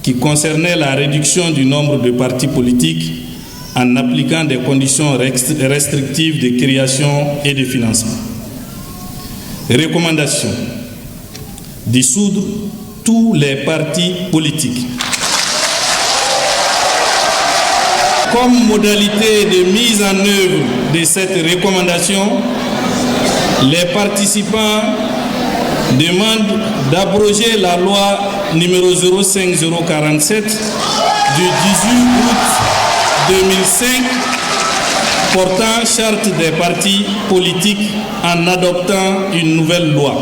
qui concernait la réduction du nombre de partis politiques en appliquant des conditions restrictives de création et de financement. Recommandation: dissoudre tous les partis politiques. Comme modalité de mise en œuvre de cette recommandation, les participants demandent d'abroger la loi numéro 05047 du 18 août 2005 portant charte des partis politiques en adoptant une nouvelle loi.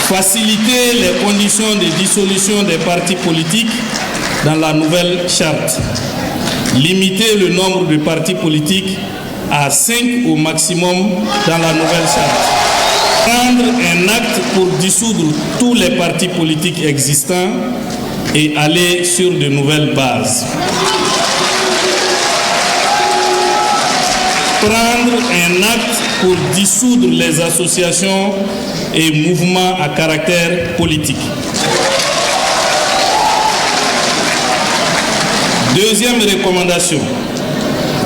Faciliter les conditions de dissolution des partis politiques dans la nouvelle charte. Limiter le nombre de partis politiques à 5 au maximum dans la nouvelle charte. Prendre un acte pour dissoudre tous les partis politiques existants et aller sur de nouvelles bases. Prendre un acte pour dissoudre les associations et mouvements à caractère politique. Deuxième recommandation: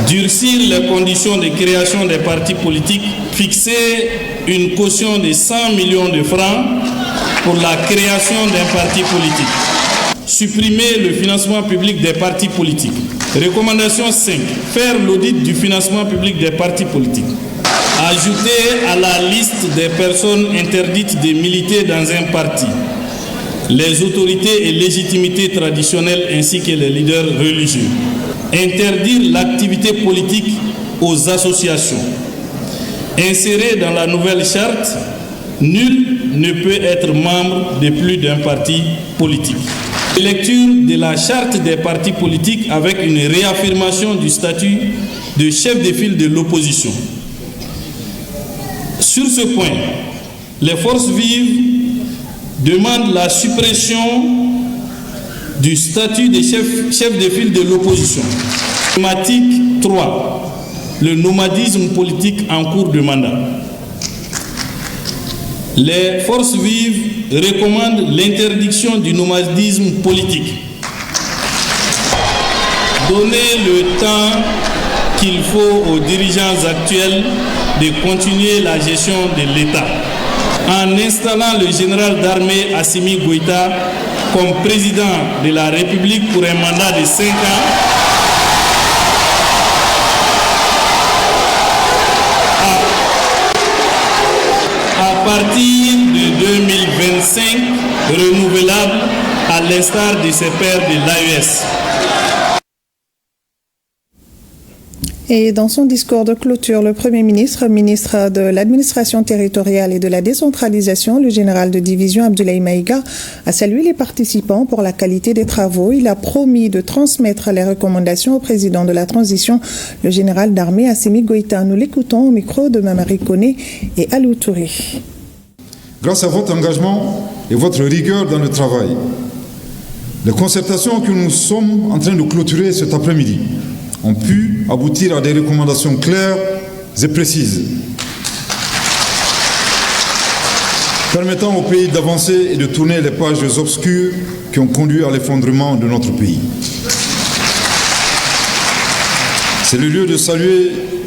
durcir les conditions de création des partis politiques, fixer une caution de 100 millions de francs pour la création d'un parti politique. Supprimer le financement public des partis politiques. Recommandation 5. Faire l'audit du financement public des partis politiques. Ajouter à la liste des personnes interdites de militer dans un parti les autorités et légitimités traditionnelles ainsi que les leaders religieux. Interdire l'activité politique aux associations. Insérer dans la nouvelle charte, nul ne peut être membre de plus d'un parti politique. Lecture de la charte des partis politiques avec une réaffirmation du statut de chef de file de l'opposition. Sur ce point, les forces vives demandent la suppression du statut de chef de file de l'opposition. Thématique 3. Le nomadisme politique en cours de mandat. Les forces vives recommandent l'interdiction du nomadisme politique. Donner le temps qu'il faut aux dirigeants actuels de continuer la gestion de l'État. En installant le général d'armée Assimi Goïta comme président de la République pour un mandat de 5 ans, à partir de 2025, renouvelable à l'instar de ses pairs de l'AES. Et dans son discours de clôture, le Premier ministre, ministre de l'Administration territoriale et de la décentralisation, le général de division Abdoulaye Maïga, a salué les participants pour la qualité des travaux. Il a promis de transmettre les recommandations au président de la transition, le général d'armée Assimi Goïta. Nous l'écoutons au micro de Mamari Koné et Alou Touré. Grâce à votre engagement et votre rigueur dans le travail, les concertations que nous sommes en train de clôturer cet après-midi ont pu aboutir à des recommandations claires et précises, permettant au pays d'avancer et de tourner les pages obscures qui ont conduit à l'effondrement de notre pays. C'est le lieu de saluer